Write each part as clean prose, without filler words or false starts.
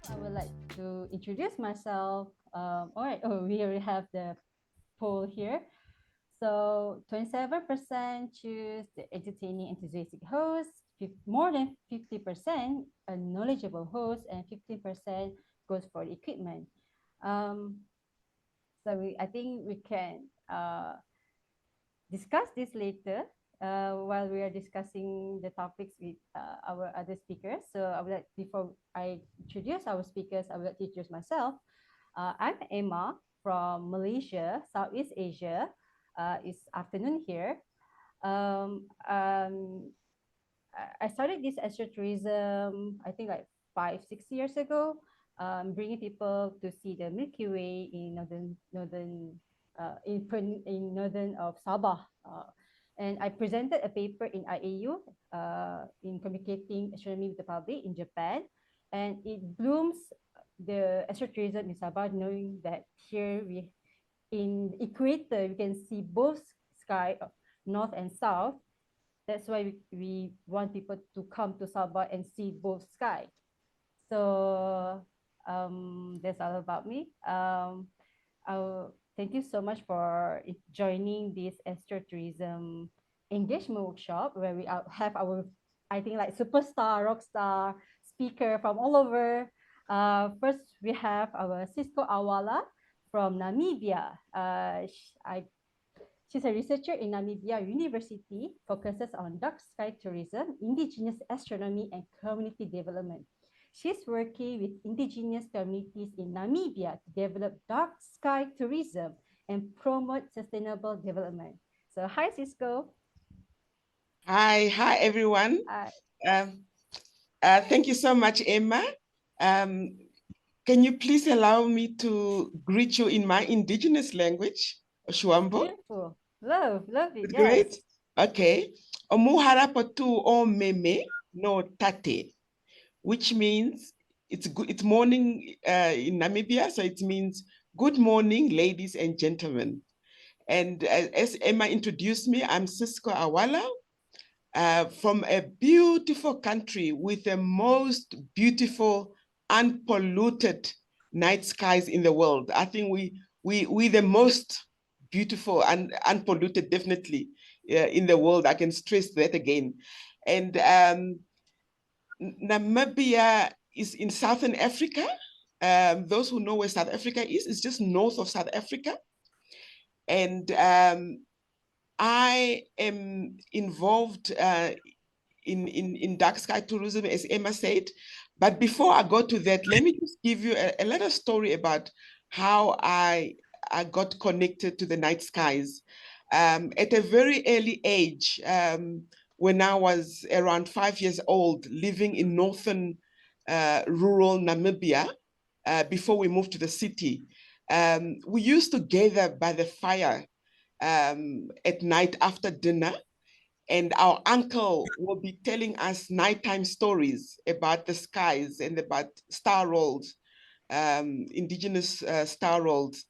I would like to introduce myself. All right. Oh, we already have the poll here. So 27% choose the entertaining, enthusiastic host, more than 50% a knowledgeable host, and 15% goes for the equipment. So I think we can discuss this later while we are discussing the topics with our other speakers. So I would like, before I introduce our speakers, I would like to introduce myself. I'm Emma from Malaysia, Southeast Asia. It's afternoon here. Um, um, I started this astrotourism, I think like 5, 6 years ago, bringing people to see the Milky Way in in northern of Sabah. And I presented a paper in IAU in communicating astronomy with the public in Japan, and it blooms the astrotourism in Sabah, knowing that here we in equator we can see both sky, north and south. That's why we want people to come to Sabah and see both sky. So that's all about me. Thank you so much for joining this astrotourism engagement workshop where we have our, I think, like superstar, rock star speaker from all over. First, we have our Cisco Awala from Namibia. She's a researcher in Namibia University, focuses on dark sky tourism, indigenous astronomy, and community development. She's working with indigenous communities in Namibia to develop dark sky tourism and promote sustainable development. So hi, Cisco. Hi, everyone. Um, thank you so much, Emma. Can you please allow me to greet you in my indigenous language, Oshuambo? Beautiful. Love it. Yes. Yes. Great. Okay. Omuhara potu o meme no tate, which means it's good. It's morning in Namibia, so it means good morning, ladies and gentlemen. And as Emma introduced me, I'm Cisco Awala. From a beautiful country with the most beautiful, unpolluted night skies in the world. I think we the most beautiful and unpolluted, definitely, in the world. I can stress that again. And Namibia is in Southern Africa. Those who know where South Africa is, it's just north of South Africa. And I am involved in dark sky tourism, as Emma said. But before I go to that, let me just give you a little story about how I got connected to the night skies. At a very early age, when I was around 5 years old, living in northern rural Namibia, before we moved to the city, we used to gather by the fire at night after dinner, and our uncle will be telling us nighttime stories about the skies and about star rolls, indigenous star rolls.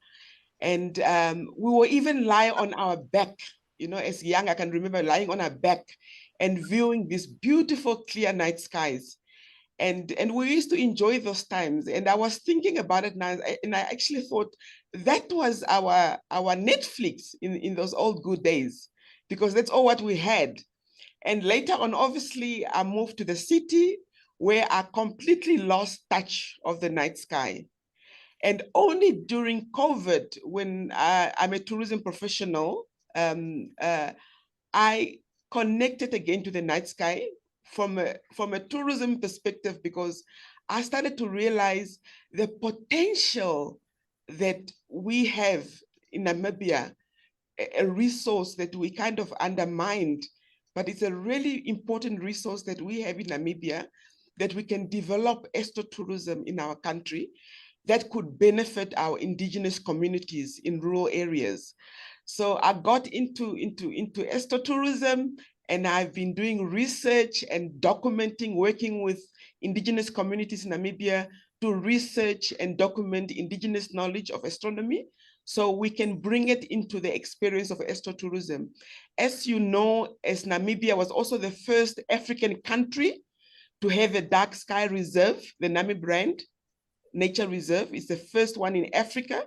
And we will even lie on our back. You know, as young, I can remember lying on our back and viewing these beautiful clear night skies. And we used to enjoy those times. And I was thinking about it now, and I actually thought that was our Netflix in those old good days, because that's all what we had. And later on, obviously, I moved to the city where I completely lost touch of the night sky. And only during COVID, when I'm a tourism professional, I connected again to the night sky from a tourism perspective, because I started to realize the potential that we have in Namibia, a resource that we kind of undermined, but it's a really important resource that we have in Namibia, that we can develop astrotourism in our country that could benefit our indigenous communities in rural areas. So I got into astrotourism, and I've been doing research and documenting, working with indigenous communities in Namibia to research and document indigenous knowledge of astronomy, so we can bring it into the experience of astrotourism. As you know, as Namibia was also the first African country to have a dark sky reserve, the Namibrand Nature Reserve is the first one in Africa.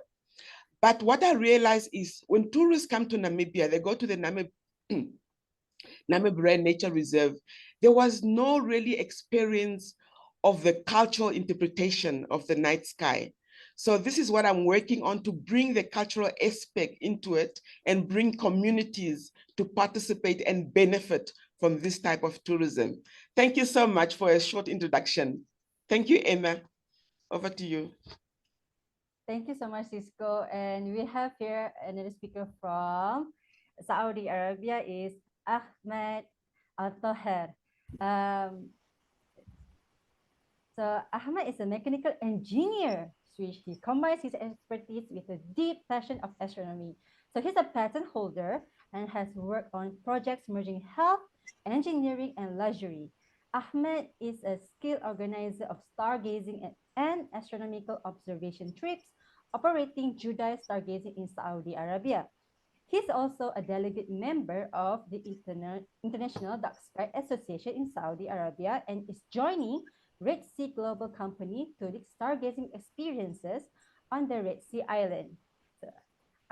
But what I realized is when tourists come to Namibia, they go to the Namibrand Nature Reserve, there was no really experience of the cultural interpretation of the night sky. So this is what I'm working on, to bring the cultural aspect into it and bring communities to participate and benefit from this type of tourism. Thank you so much for a short introduction. Thank you, Emma. Over to you. Thank you so much, Cisco. And we have here another speaker from Saudi Arabia is Ahmed Al-Taher. So Ahmed is a mechanical engineer, which he combines his expertise with a deep passion of astronomy. So he's a patent holder and has worked on projects merging health, engineering, and luxury. Ahmed is a skilled organizer of stargazing and astronomical observation trips, operating Judai Stargazing in Saudi Arabia. He's also a delegate member of the International Dark Sky Association in Saudi Arabia and is joining Red Sea Global Company to lead stargazing experiences on the Red Sea Island. So,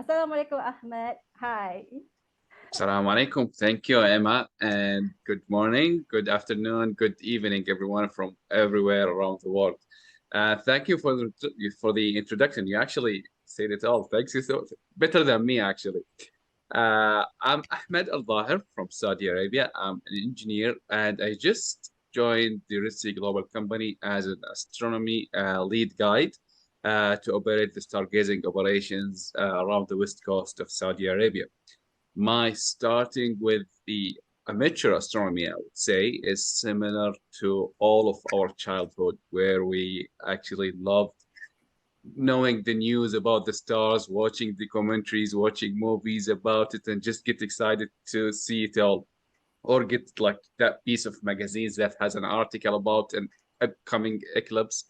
Assalamualaikum, Ahmed. Hi. Assalamu alaikum. Thank you, Emma, and good morning, good afternoon, good evening, everyone from everywhere around the world. Thank you for the introduction. You actually said it all. Thanks. So better than me, actually. I'm Ahmed Al-Zahir from Saudi Arabia. I'm an engineer, and I just joined the Red Sea Global Company as an astronomy lead guide to operate the stargazing operations around the west coast of Saudi Arabia. My starting with the amateur astronomy, I would say, is similar to all of our childhood, where we actually loved knowing the news about the stars, watching the commentaries, watching movies about it, and just get excited to see it all. Or get like that piece of magazines that has an article about an upcoming eclipse.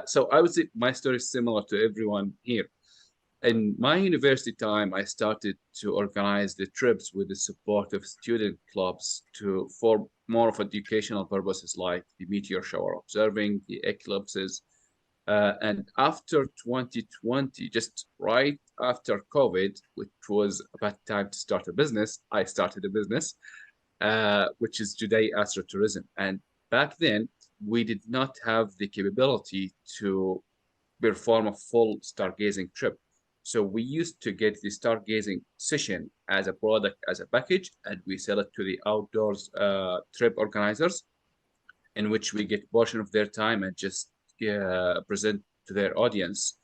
So I would say my story is similar to everyone here. In my university time, I started to organize the trips with the support of student clubs for more of educational purposes, like the meteor shower observing, the eclipses. And after 2020, just right after COVID, which was about time to start a business, I started a business, which is today Astrotourism. And back then, we did not have the capability to perform a full stargazing trip. So we used to get the stargazing session as a product, as a package, and we sell it to the outdoors trip organizers, in which we get a portion of their time and just present to their audience.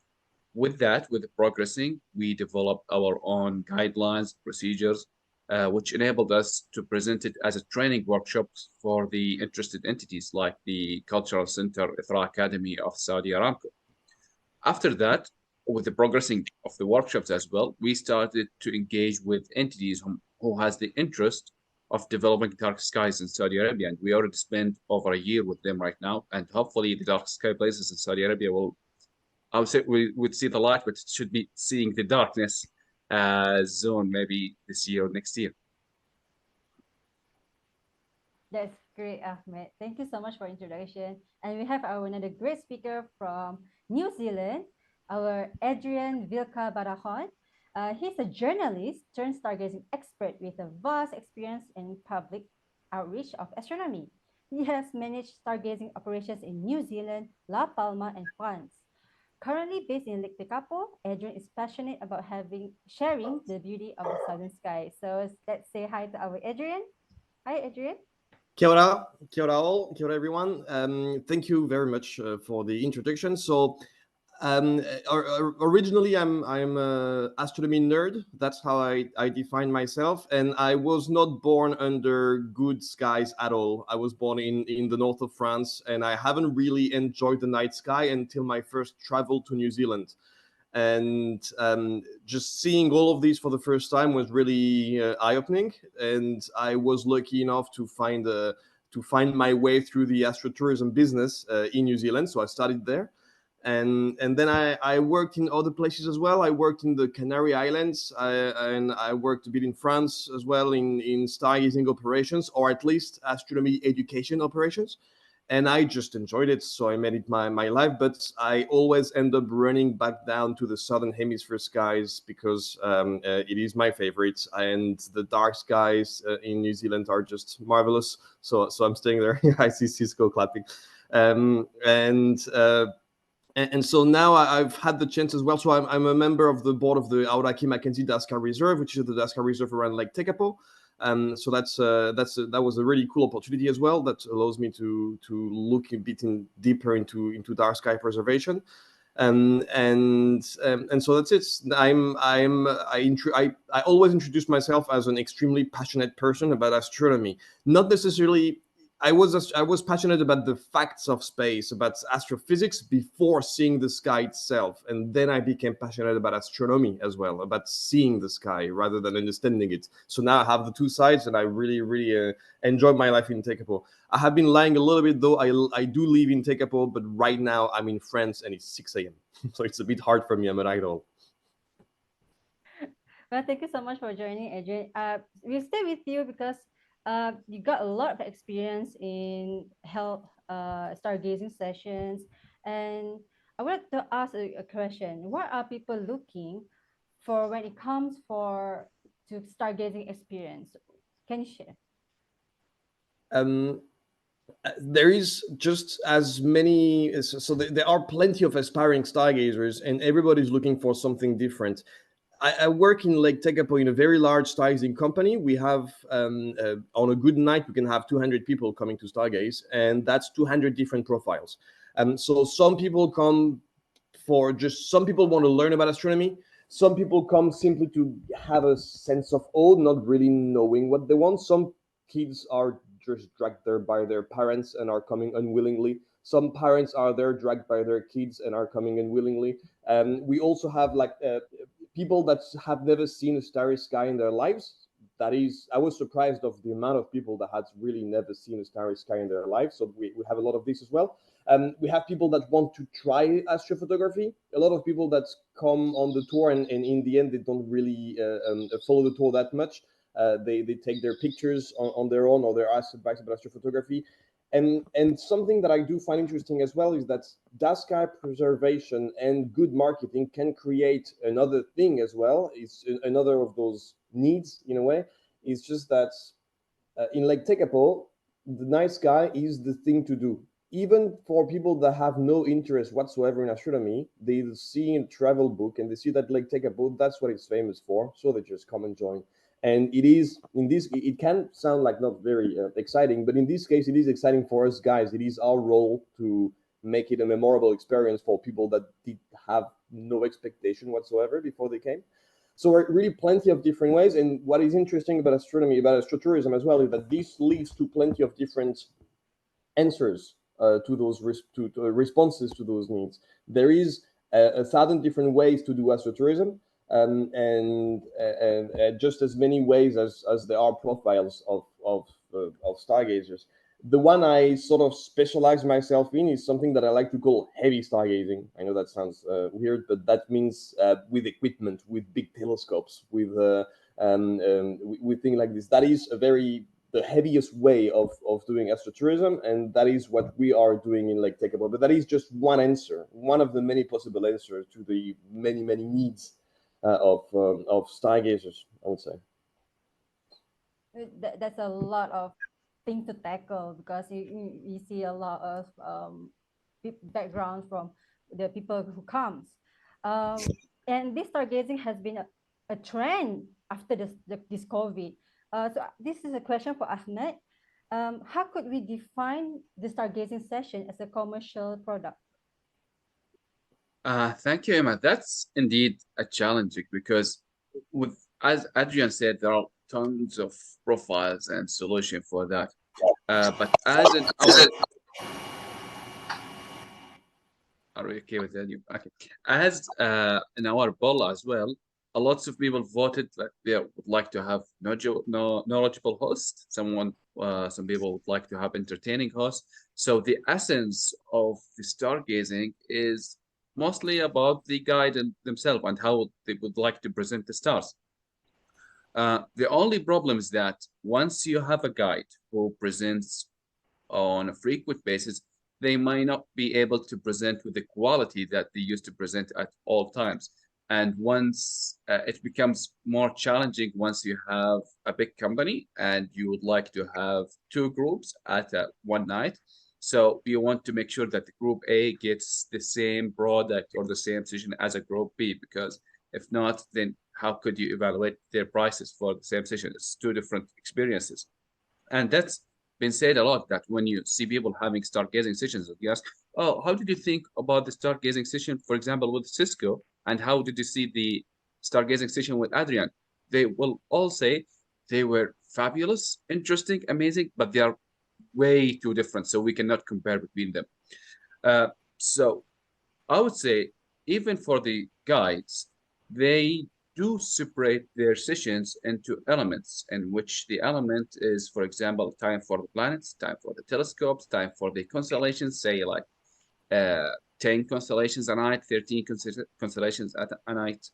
With that, with progressing, we developed our own guidelines, procedures, which enabled us to present it as a training workshops for the interested entities like the Cultural Center ITRA Academy of Saudi Aramco. After that, with the progressing of the workshops as well, we started to engage with entities who has the interest of developing dark skies in Saudi Arabia. And we already spent over a year with them right now. And hopefully the dark sky places in Saudi Arabia will, I would say we would see the light, but it should be seeing the darkness zone maybe this year or next year. That's great, Ahmed. Thank you so much for introduction. And we have our another great speaker from New Zealand, our Adrian Vilka Barahon. He's a journalist turned stargazing expert with a vast experience in public outreach of astronomy. He has managed stargazing operations in New Zealand, La Palma, and France. Currently based in Lake Tekapo, Adrian is passionate about sharing the beauty of the southern sky. So let's say hi to our Adrian. Hi, Adrian. Kia ora all, kia ora everyone. Thank you very much for the introduction. So originally I'm an astronomy nerd. That's how I define myself. And I was not born under good skies at all. I was born in the north of France, and I haven't really enjoyed the night sky until my first travel to New Zealand. And just seeing all of these for the first time was really eye-opening. And I was lucky enough to find my way through the astrotourism business in New Zealand. So I started there. And then I worked in other places as well. I worked in the Canary Islands, and I worked a bit in France as well in stargazing operations, or at least astronomy education operations. And I just enjoyed it, so I made it my life. But I always end up running back down to the southern hemisphere skies because it is my favorite, and the dark skies in New Zealand are just marvelous. So I'm staying there. I see Cisco clapping, and so now I've had the chance as well. So I'm a member of the board of the Aoraki Mackenzie DarkSky Reserve, which is the DarkSky Reserve around Lake Tekapo. So that was a really cool opportunity as well. That allows me to look a bit deeper into dark sky preservation, and so that's it. I always introduce myself as an extremely passionate person about astronomy, not necessarily. I was passionate about the facts of space, about astrophysics before seeing the sky itself, and then I became passionate about astronomy as well, about seeing the sky rather than understanding it. So now I have the two sides, and I really enjoy my life in Tekapo. I have been lying a little bit though. I do live in Tekapo, but right now I'm in France and it's 6 a.m. So it's a bit hard for me. I'm an idol. Well, thank you so much for joining, Adrian. We'll stay with you because you got a lot of experience in stargazing sessions, and I wanted to ask a question. What are people looking for when it comes to stargazing experience? Can you share? There is just as many, so there are plenty of aspiring stargazers, and everybody's looking for something different. I work in Lake Tekapo in a very large stargazing company. We have, on a good night, we can have 200 people coming to stargaze, and that's 200 different profiles. So some people come some people want to learn about astronomy. Some people come simply to have a sense of awe, not really knowing what they want. Some kids are just dragged there by their parents and are coming unwillingly. Some parents are there dragged by their kids and are coming unwillingly. We also have people that have never seen a starry sky in their lives. I was surprised of the amount of people that had really never seen a starry sky in their lives. So we have a lot of this as well. We have people that want to try astrophotography. A lot of people that come on the tour and in the end they don't really follow the tour that much. They take their pictures on their own, or they're asked advice about astrophotography. And something that I do find interesting as well is that dark sky preservation and good marketing can create another thing as well. It's another of those needs in a way. It's just that in Lake Tekapo, the night sky is the thing to do. Even for people that have no interest whatsoever in astronomy, they see in a travel book and they see that Lake Tekapo, that's what it's famous for. So they just come and join. And it can sound like not very exciting, but in this case, it is exciting for us guys. It is our role to make it a memorable experience for people that did have no expectation whatsoever before they came. So really plenty of different ways. And what is interesting about astronomy, about astrotourism as well, is that this leads to plenty of different answers to those responses to those needs. There is 1,000 different ways to do astrotourism. And just as many ways as there are profiles of stargazers. The one I sort of specialize myself in is something that I like to call heavy stargazing. I know that sounds weird, but that means with equipment, with big telescopes, with things like this. That is the heaviest way of doing astrotourism, and that is what we are doing in Lake Tekapo. But that is just one answer, one of the many possible answers to the many needs of stargazers, I would say. That's a lot of things to tackle because you see a lot of backgrounds from the people who comes. And this stargazing has been a trend after this COVID. So this is a question for Ahmed. How could we define the stargazing session as a commercial product? Thank you, Emma. That's indeed a challenge because, as Adrian said, there are tons of profiles and solution for that. But as in our, are we okay with that? Okay. As in our poll as well, a lots of people voted that they would like to have knowledgeable host. Some people would like to have entertaining host. So the essence of the stargazing is mostly about the guide and themselves and how they would like to present the stars. The only problem is that once you have a guide who presents on a frequent basis, they might not be able to present with the quality that they used to present at all times. And once it becomes more challenging once you have a big company and you would like to have two groups at one night. So you want to make sure that the group A gets the same product or the same session as a group B, because if not, then how could you evaluate their prices for the same session? It's two different experiences. And that's been said a lot, that when you see people having stargazing sessions, you ask, oh, how did you think about the stargazing session, for example, with Cisco? And how did you see the stargazing session with Adrian? They will all say they were fabulous, interesting, amazing, but they are way too different. So we cannot compare between them. So I would say, even for the guides, they do separate their sessions into elements, in which the element is, for example, time for the planets, time for the telescopes, time for the constellations, say like 10 constellations a night, 13 constellations at a night.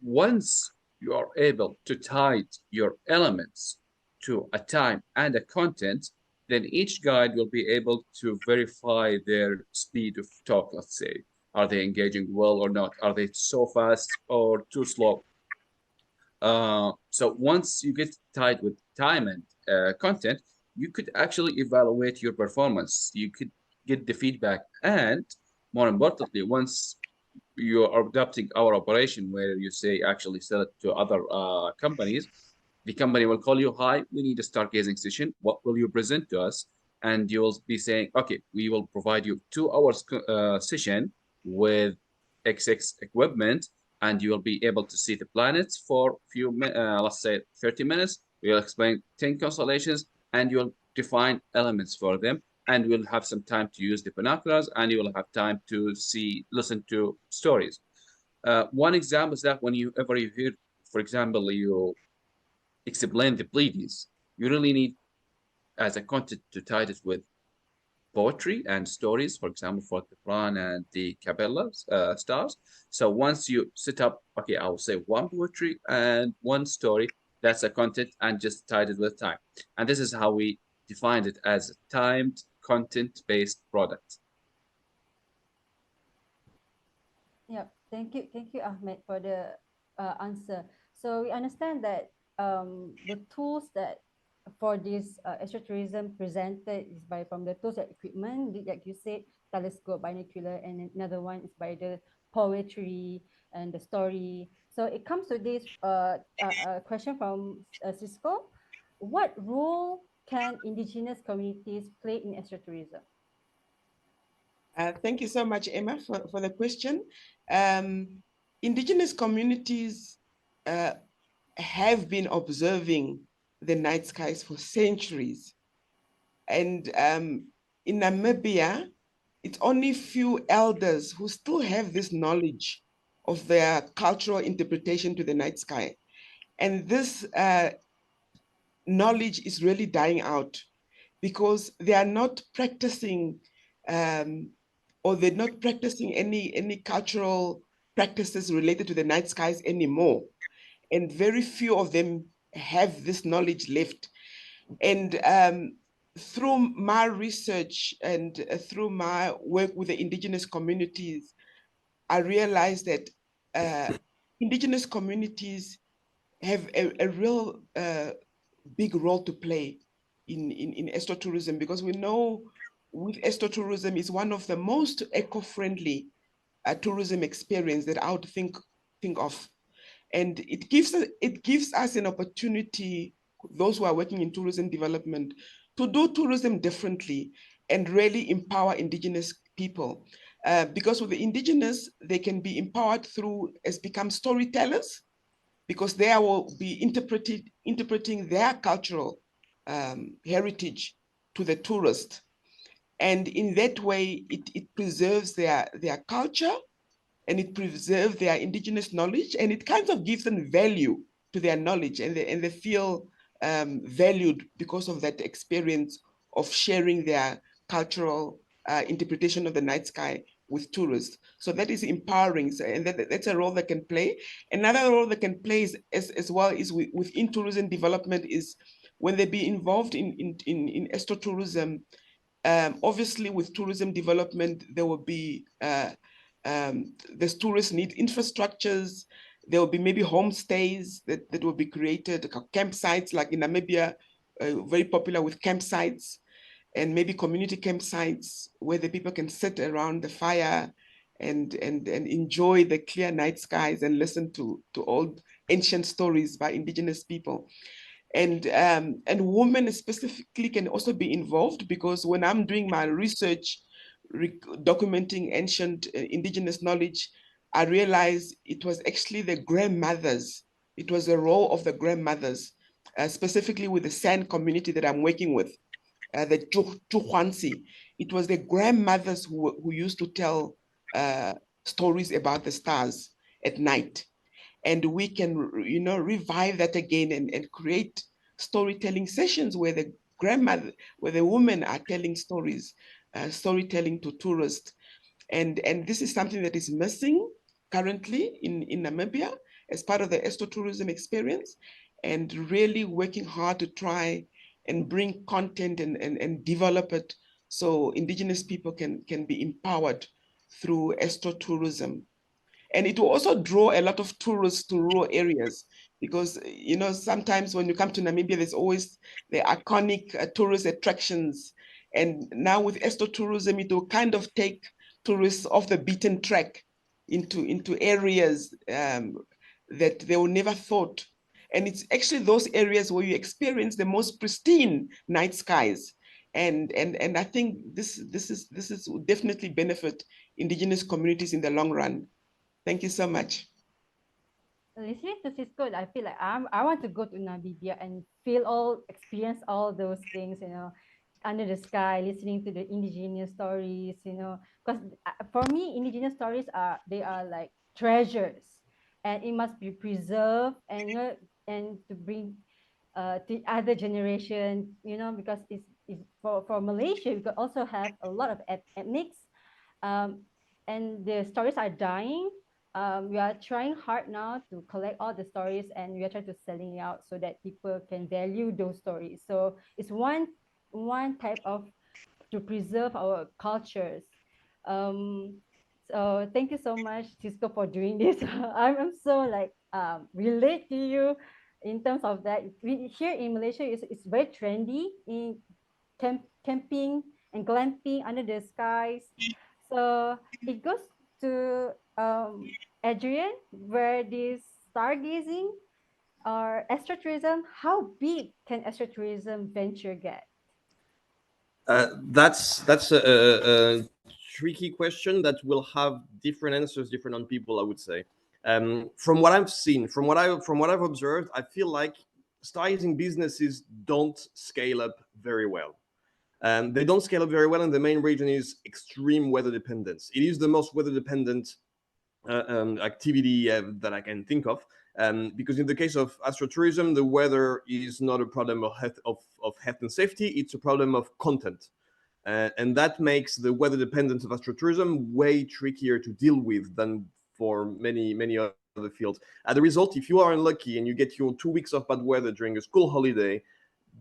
Once you are able to tie your elements to a time and a content, then each guide will be able to verify their speed of talk, let's say. Are they engaging well or not? Are they so fast or too slow? So once you get tied with time and content, you could actually evaluate your performance. You could get the feedback. And more importantly, once you are adopting our operation where you say actually sell it to other companies, the company will call you, hi, we need a stargazing session. What will you present to us? And you'll be saying, okay, we will provide you 2 hours session with XX equipment, and you will be able to see the planets for a few, let's say 30 minutes. We'll explain 10 constellations, and you'll define elements for them. And we'll have some time to use the binoculars, and you will have time to listen to stories. One example is that whenever you hear, for example, you explain the Pleiades, you really need as a content to tie it with poetry and stories, for example, for the Quran and the Kabbalah stars. So once you set up, okay, I will say one poetry and one story, that's a content, and just tied it with time. And this is how we defined it as a timed content-based product. Yeah, thank you, Ahmed, for the answer. So we understand that the tools that for this astrotourism presented is from the tools and equipment, like you said, telescope, binocular, and another one is by the poetry and the story. So it comes to this question from Cisco. What role can indigenous communities play in astrotourism? Thank you so much, Emma, for the question. Indigenous communities have been observing the night skies for centuries. And in Namibia, it's only few elders who still have this knowledge of their cultural interpretation to the night sky. And this knowledge is really dying out because they are not practicing or they're not practicing any cultural practices related to the night skies anymore. And very few of them have this knowledge left. And through my research and through my work with the indigenous communities, I realized that indigenous communities have a real big role to play in astrotourism, because we know with astrotourism is one of the most eco-friendly tourism experience that I would think of. And it gives us an opportunity, those who are working in tourism development, to do tourism differently and really empower indigenous people. Because with the indigenous, they can be empowered through as become storytellers, because they will be interpreting their cultural heritage to the tourist. And in that way, it preserves their culture, and it preserves their indigenous knowledge, and it kind of gives them value to their knowledge, and they feel valued because of that experience of sharing their cultural interpretation of the night sky with tourists. So that is empowering, and that's a role they can play. Another role they can play is, as well is within tourism development is when they be involved in astrotourism. Obviously, with tourism development, there will be the tourists need infrastructures. There will be maybe homestays that will be created, campsites like in Namibia, very popular with campsites, and maybe community campsites where the people can sit around the fire and enjoy the clear night skies and listen to old ancient stories by indigenous people. And women specifically can also be involved, because when I'm doing my research documenting ancient indigenous knowledge, I realized it was actually the grandmothers. It was the role of the grandmothers, specifically with the San community that I'm working with, the Chuhuansi. It was the grandmothers who used to tell stories about the stars at night. And we can, revive that again and create storytelling sessions where the women are telling stories, storytelling to tourists. And this is something that is missing currently in Namibia as part of the astrotourism experience, and really working hard to try and bring content and develop it so indigenous people can be empowered through astrotourism. And it will also draw a lot of tourists to rural areas, because sometimes when you come to Namibia, there's always the iconic tourist attractions. And now with astrotourism, it will kind of take tourists off the beaten track into areas that they will never thought. And it's actually those areas where you experience the most pristine night skies. And I think this will definitely benefit indigenous communities in the long run. Thank you so much. Listening to Cisco, I feel like I want to go to Namibia and experience all those things, under the sky, listening to the indigenous stories, because for me, indigenous stories are like treasures, and it must be preserved, and and to bring to other generation, because it's for Malaysia, we could also have a lot of ethnics, and the stories are dying. We are trying hard now to collect all the stories, and we are trying to selling it out so that people can value those stories. So it's one type of to preserve our cultures. So thank you so much, Cisco, for doing this. I'm so like relate to you in terms of that. We here in Malaysia, it's very trendy in camping and glamping under the skies. So it goes to Adrian, where this stargazing or astrotourism, how big can astrotourism venture get? That's a tricky question that will have different answers, different on people, I would say. From what I've seen, from what I've observed, I feel like stargazing businesses don't scale up very well. They don't scale up very well, and the main reason is extreme weather dependence. It is the most weather dependent activity that I can think of, because in the case of astrotourism, the weather is not a problem of health and safety; it's a problem of content, and that makes the weather dependence of astrotourism way trickier to deal with than for many other fields. As a result, if you are unlucky and you get your 2 weeks of bad weather during a school holiday,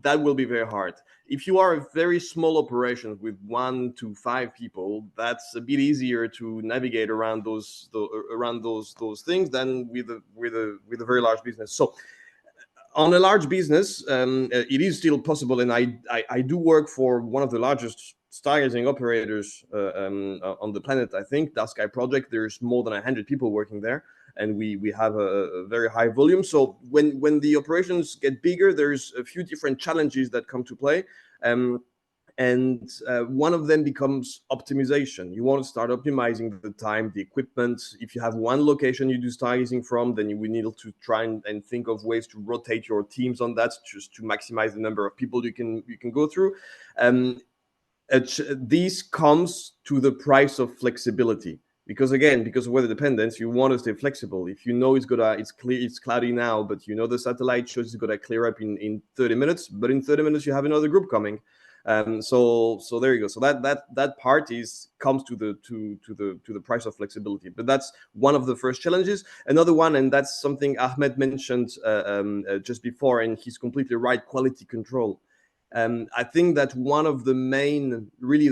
that will be very hard. If you are a very small operation with 1 to 5 people, that's a bit easier to navigate around those things than with a very large business. So on a large business, it is still possible, and I do work for one of the largest stargazing operators on the planet. I think DarkSky project. There's more than 100 people working there, and we have a very high volume. So when the operations get bigger, there's a few different challenges that come to play. And one of them becomes optimization. You want to start optimizing the time, the equipment. If you have one location you do stargazing from, then you will need to try and think of ways to rotate your teams on that, just to maximize the number of people you can go through. This comes to the price of flexibility. Because again, because of weather dependence, you want to stay flexible. If you know it's cloudy now, but you know the satellite shows it's gonna clear up in 30 minutes, but in 30 minutes you have another group coming. So there you go. So that part comes to the price of flexibility. But that's one of the first challenges. Another one, and that's something Ahmed mentioned just before, and he's completely right: quality control. I think that one of the main, really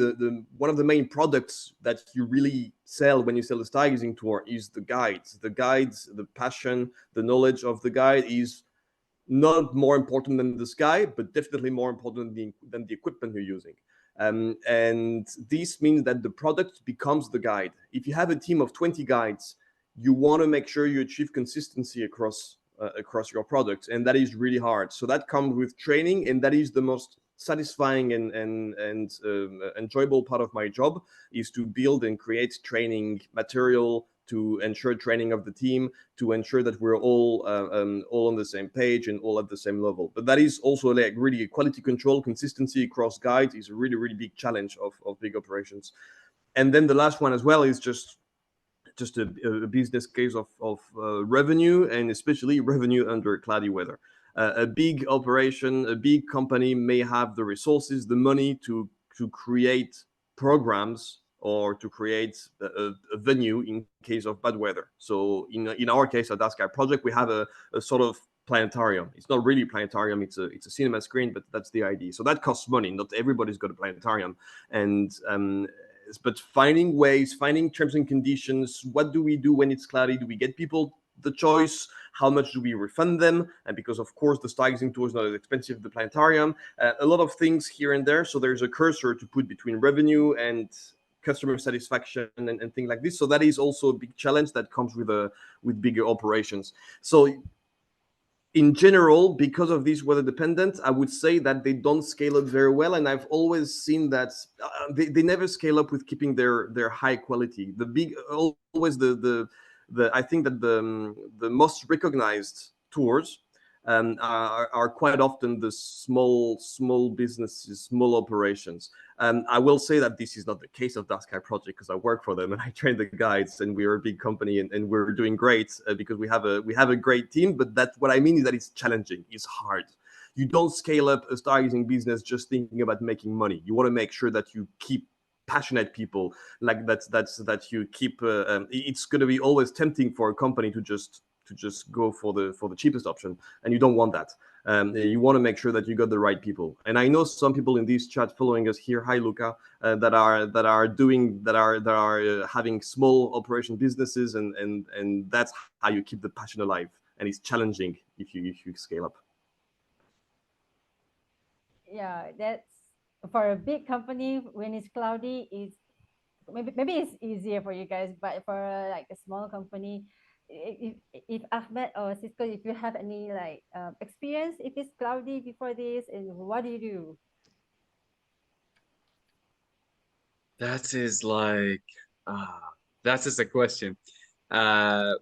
one of the main products that you really sell when you sell a stargazing tour is the guides. The guides, the passion, the knowledge of the guide is not more important than the sky, but definitely more important than the equipment you're using. And this means that the product becomes the guide. If you have a team of 20 guides, you want to make sure you achieve consistency across your products, and that is really hard. So that comes with training, and that is the most satisfying and enjoyable part of my job, is to build and create training material, to ensure training of the team, to ensure that we're all on the same page and all at the same level. But that is also like really quality control, consistency across guides is a really, really big challenge of big operations. And then the last one as well is just a business case of revenue, and especially revenue under cloudy weather. A big operation, a big company may have the resources, the money to create programs or to create a venue in case of bad weather. So in our case at DarkSky project, we have a sort of planetarium. It's not really a planetarium, it's a cinema screen, but that's the idea. So that costs money. Not everybody's got a planetarium. And but finding ways, finding terms and conditions. What do we do when it's cloudy? Do we get people the choice? How much do we refund them? And because of course the stargazing tour is not as expensive as the planetarium, a lot of things here and there. So there's a cursor to put between revenue and customer satisfaction and things like this. So that is also a big challenge that comes with bigger operations. So in general, because of this weather dependent, I would say that they don't scale up very well. And I've always seen that they never scale up with keeping their high quality. Always I think that the most recognized tours are quite often the small businesses, small operations. I will say that this is not the case of DarkSky project, because I work for them and I train the guides, and we are a big company and we're doing great because we have a great team. But that what I mean is that it's challenging, it's hard. You don't scale up a stargazing business just thinking about making money. You want to make sure that you keep passionate people, like that you keep. It's going to be always tempting for a company to just go for the cheapest option, and you don't want that. You want to make sure that you got the right people. And I know some people in this chat following us here, hi Luca, that are having small operation businesses, and that's how you keep the passion alive. And it's challenging if you scale up. Yeah, that's for a big company when it's cloudy. It's maybe it's easier for you guys, but for like a small company, if Ahmed or Cisco, if you have any like experience if it's cloudy before this, and what do you do? That is like, that is a question. Uh,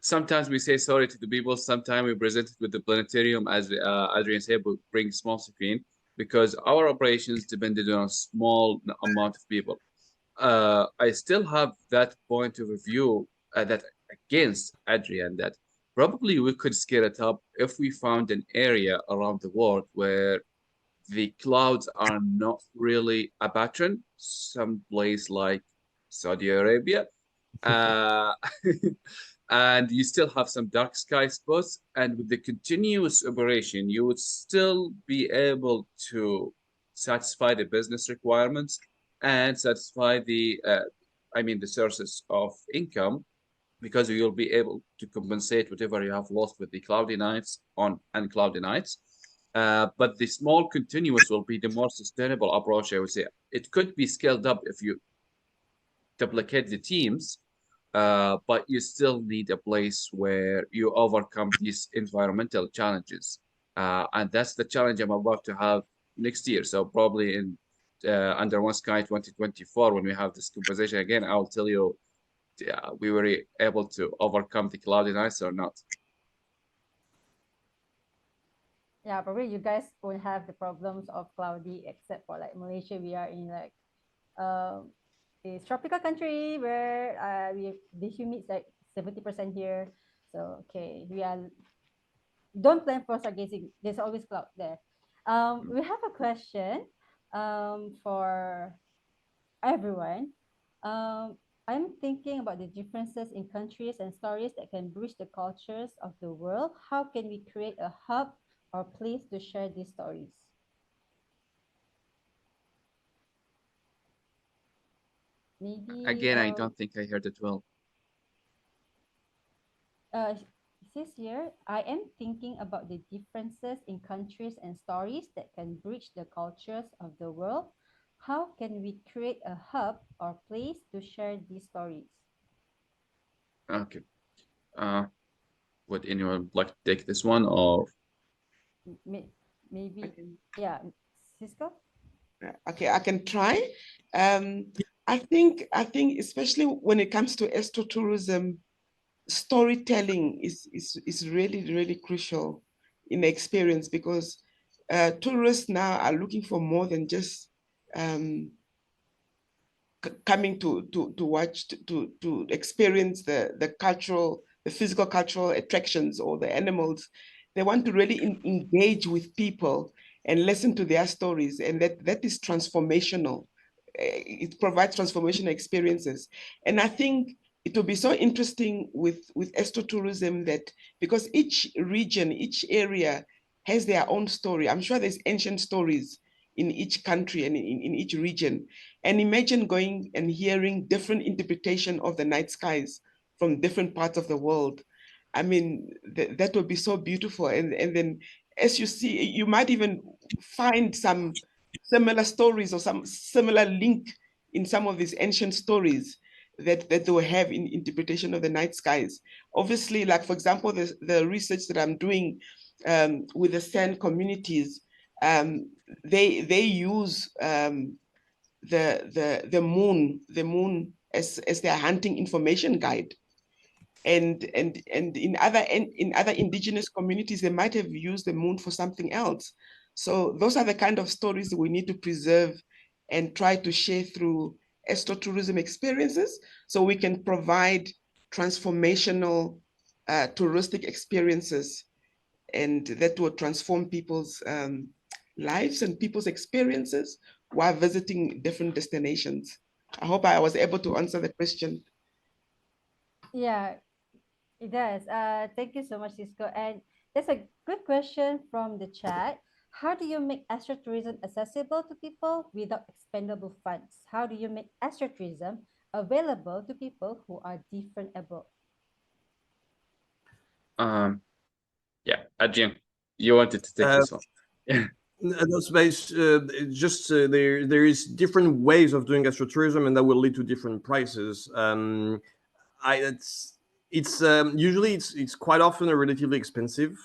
Sometimes we say sorry to the people. Sometimes we present it with the planetarium, as Adrian said, we bring small screen because our operations depended on a small amount of people. I still have that point of view that against Adrian, that probably we could scale it up if we found an area around the world where the clouds are not really a pattern, some place like Saudi Arabia. Uh, and you still have some dark sky spots, and with the continuous operation you would still be able to satisfy the business requirements and satisfy the the sources of income, because you'll be able to compensate whatever you have lost with the cloudy nights on uncloudy nights. But the small continuous will be the more sustainable approach, I would say. It could be scaled up if you duplicate the teams, but you still need a place where you overcome these environmental challenges. And that's the challenge I'm about to have next year. So probably in Under One Sky 2024, when we have this conversation again, I'll tell you we were able to overcome the cloudy nights or not. Yeah, probably you guys won't have the problems of cloudy, except for like Malaysia. We are in like a tropical country where the humid's like 70% here. So okay, we are don't plan for stargazing. There's always cloud there. We have a question for everyone. Um, I'm thinking about the differences in countries and stories that can bridge the cultures of the world. How can we create a hub or place to share these stories? Maybe Again, I don't think I heard it well. uh, this year, I am thinking about the differences in countries and stories that can bridge the cultures of the world. How can we create a hub or place to share these stories? Okay. Would anyone like to take this one, or Maybe, Okay. yeah, Cisco? Okay, I can try. I think especially when it comes to astrotourism, storytelling is really crucial in the experience, because tourists now are looking for more than just um, coming to watch, to experience the cultural, the physical cultural attractions or the animals. They want to really engage with people and listen to their stories, and that is transformational. It provides transformational experiences, and I think it will be so interesting with astrotourism, that because each region, each area has their own story. I'm sure there's ancient stories in each country and in each region. And imagine going and hearing different interpretation of the night skies from different parts of the world. I mean, that would be so beautiful. And then as you see, you might even find some similar stories or some similar link in some of these ancient stories that they will have in interpretation of the night skies. Obviously, like for example, the research that I'm doing with the sand communities, they use the moon as their hunting information guide. And in other indigenous communities, they might have used the moon for something else. So those are the kind of stories that we need to preserve and try to share through astrotourism experiences, so we can provide transformational touristic experiences, and that will transform people's lives and people's experiences while visiting different destinations. I hope I was able to answer the question. Yeah, it does. Thank you so much, Cisco. And there's a good question from the chat. How do you make astrotourism accessible to people without expendable funds? How do you make astrotourism available to people who are different able? um, yeah, Adrian, you wanted to take Uh, this one. Yeah. Those ways, just there is different ways of doing astrotourism, and that will lead to different prices. I it's usually it's quite often a relatively expensive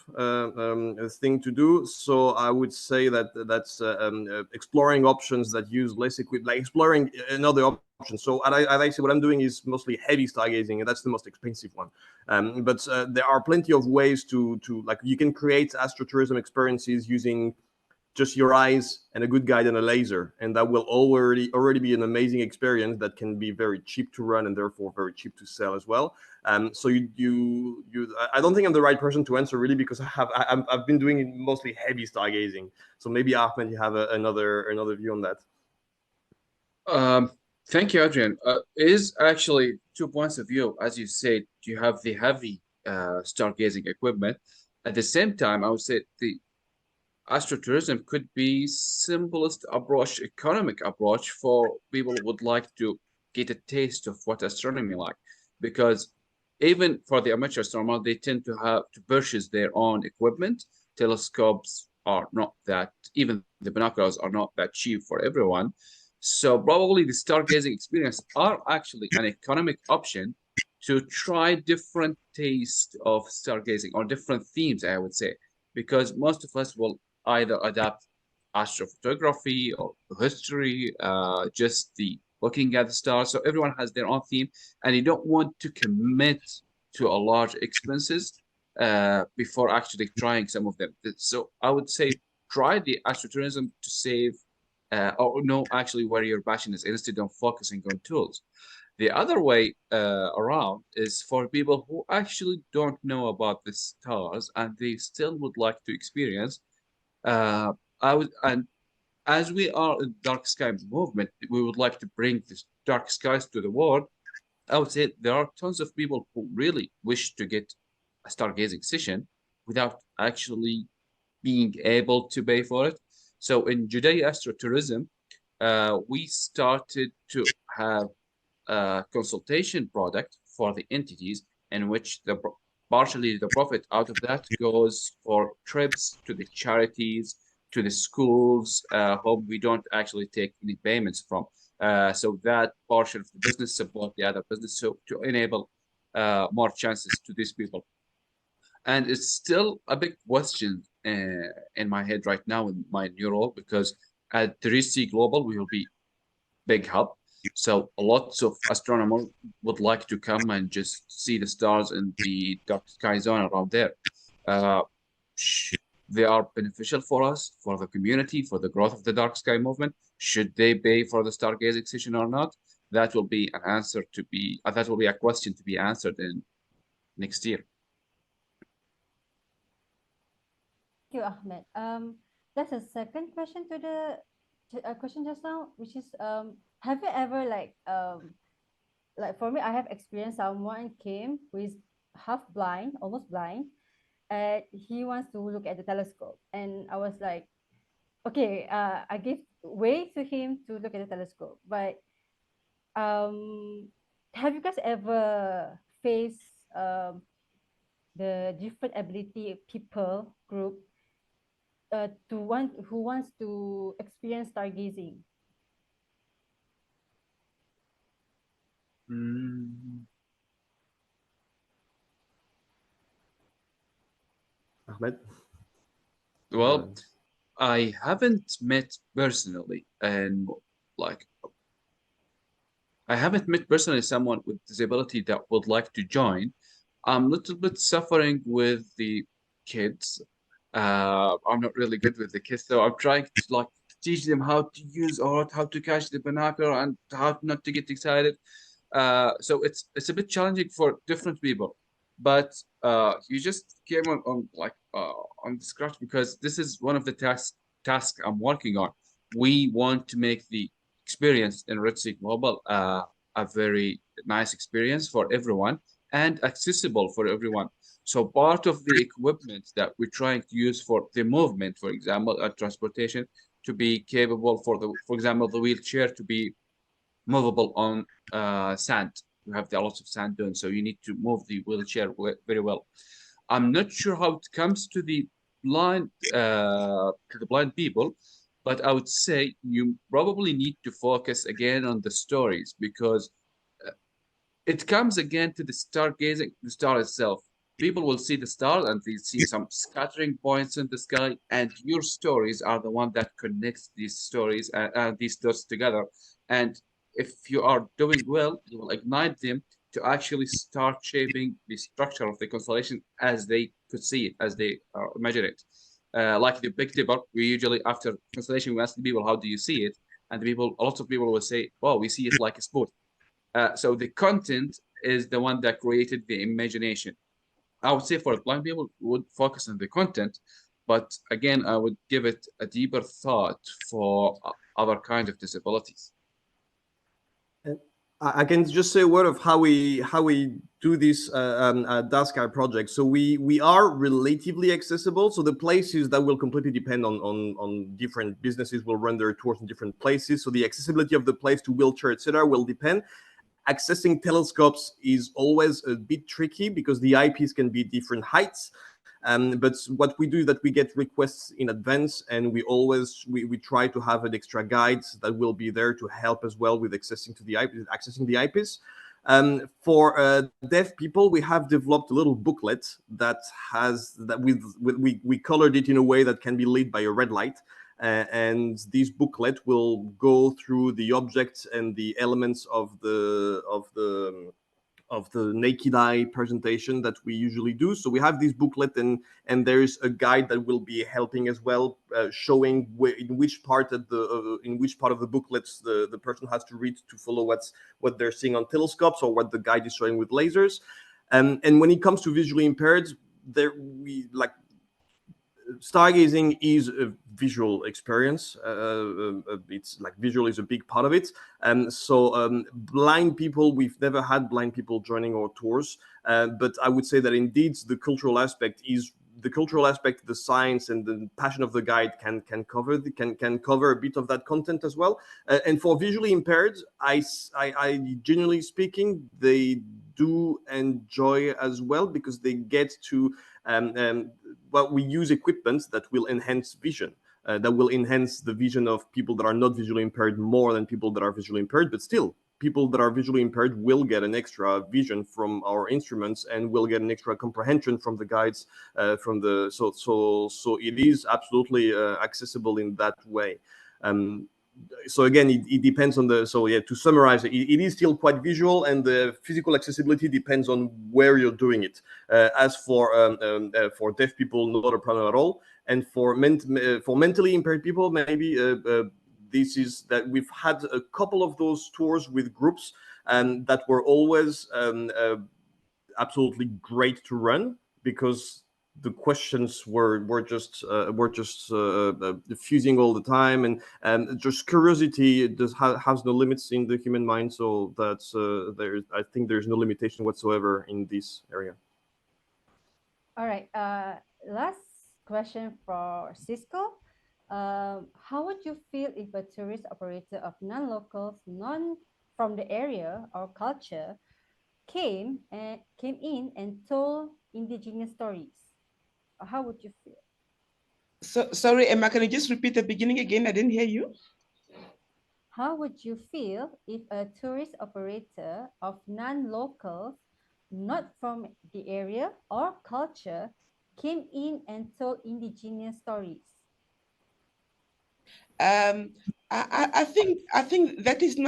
thing to do. So I would say that that's exploring options that use less equipment, like exploring another option. So as I say, what I'm doing is mostly heavy stargazing, and that's the most expensive one. But there are plenty of ways to like you can create astrotourism experiences using just your eyes and a good guide and a laser, and that will already be an amazing experience that can be very cheap to run and therefore very cheap to sell as well. So I don't think I'm the right person to answer really, because I've been doing mostly heavy stargazing. So maybe Ahmed, you have another view on that. Thank you, Adrian. Is actually 2 points of view. As you said, you have the heavy stargazing equipment. At the same time, I would say the astrotourism could be simplest approach, economic approach for people who would like to get a taste of what astronomy like. Because even for the amateur astronomer, they tend to have to purchase their own equipment. Telescopes are not that, even the binoculars are not that cheap for everyone. So probably the stargazing experience are actually an economic option to try different taste of stargazing or different themes, I would say, because most of us will either adapt astrophotography or history, just the looking at the stars. So everyone has their own theme, and you don't want to commit to a large expenses before actually trying some of them. So I would say try the astrotourism to save, or know actually where your passion is instead of focusing on tools. The other way around is for people who actually don't know about the stars and they still would like to experience. and as we are in dark sky movement, we would like to bring this dark skies to the world. I would say there are tons of people who really wish to get a stargazing session without actually being able to pay for it. So in Judea Astrotourism, we started to have a consultation product for the entities in which partially the profit out of that goes for trips to the charities, to the schools, whom we don't actually take any payments from. So that portion of the business support the other business, so to enable more chances to these people. And it's still a big question in my head right now in my new role, because at 3C Global, we will be big hub. So lots of astronomers would like to come and just see the stars in the dark sky zone around there. Uh, they are beneficial for us, for the community, for the growth of the dark sky movement. Should they pay for the stargazing session or not? That will be an answer to be, that will be a question to be answered in next year. Thank you, Ahmed. That's a second question to the question just now, which is have you ever like for me, I have experienced someone came who is half blind, almost blind, and he wants to look at the telescope, and I was like, okay, I give way to him to look at the telescope, but have you guys ever faced the different ability people group to one who wants to experience stargazing? Ahmed? Well, I haven't met personally, and like I haven't met personally someone with disability that would like to join. I'm a little bit suffering with the kids. I'm not really good with the kids, so I'm trying to like teach them how to use art, how to catch the binocular, and how not to get excited. So it's a bit challenging for different people. But you just came on the scratch, because this is one of the tasks I'm working on. We want to make the experience in Red Sea Global a very nice experience for everyone and accessible for everyone. So part of the equipment that we're trying to use for the movement, for example, transportation, to be capable for example, the wheelchair to be movable on sand. You have lots of sand dunes, so you need to move the wheelchair very well. I'm not sure how it comes to the blind people, but I would say you probably need to focus again on the stories, because it comes again to the stargazing, the star itself. People will see the star and they see some scattering points in the sky, and your stories are the one that connects these stories and these dots together. And if you are doing well, you will ignite them to actually start shaping the structure of the constellation as they could see it, as they imagine it. Like the Big Dipper, we usually, after constellation, we ask the people, how do you see it? And lots of people will say, oh, we see it like a sport. So the content is the one that created the imagination. I would say for blind people would focus on the content, but again, I would give it a deeper thought for other kind of disabilities. I can just say a word of how we do this DarkSky project. So we are relatively accessible. So the places that will completely depend on different businesses will run their tours in different places. So the accessibility of the place to wheelchair, etc., will depend. Accessing telescopes is always a bit tricky because the eyepiece can be different heights. But what we do is that we get requests in advance, and we try to have an extra guide that will be there to help as well with accessing the eyepiece. For deaf people, we have developed a little booklet we colored it in a way that can be lit by a red light. And this booklet will go through the objects and the elements of the naked eye presentation that we usually do. So we have this booklet, and there's a guide that will be helping as well, showing in which part of the booklets the person has to read to follow what they're seeing on telescopes or what the guide is showing with lasers. And when it comes to visually impaired, stargazing is a visual experience. It's like visual is a big part of it. And so blind people, we've never had blind people joining our tours. But I would say that indeed the cultural aspect, the science and the passion of the guide can cover a bit of that content as well. And for visually impaired, I generally speaking, they do enjoy as well, because they get to we use equipment that will enhance vision. That will enhance the vision of people that are not visually impaired more than people that are visually impaired, but still people that are visually impaired will get an extra vision from our instruments and will get an extra comprehension from the guides, so it is absolutely accessible in that way. So again, it depends on to summarize, it is still quite visual, and the physical accessibility depends on where you're doing it. As for deaf people, not a problem at all. And for mentally impaired people, maybe this is that we've had a couple of those tours with groups that were always absolutely great to run, because the questions were just fusing all the time, and just curiosity has no limits in the human mind. So that's I think there's no limitation whatsoever in this area. All right. Last question for Cisco. How would you feel if a tourist operator of non-locals, non from the area or culture, came in and told indigenous stories? How would you feel? So sorry, Emma, can you just repeat the beginning again? I didn't hear you. How would you feel if a tourist operator of non-locals, not from the area or culture, came in and told indigenous stories? I think that is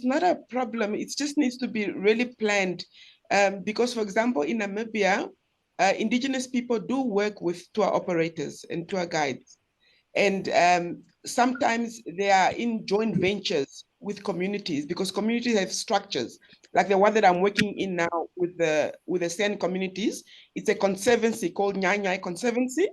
not a problem. It just needs to be really planned, because, for example, in Namibia, indigenous people do work with tour operators and tour guides, and sometimes they are in joint ventures with communities, because communities have structures like the one that I'm working in now with the San communities. It's a conservancy called Nyanyai Conservancy.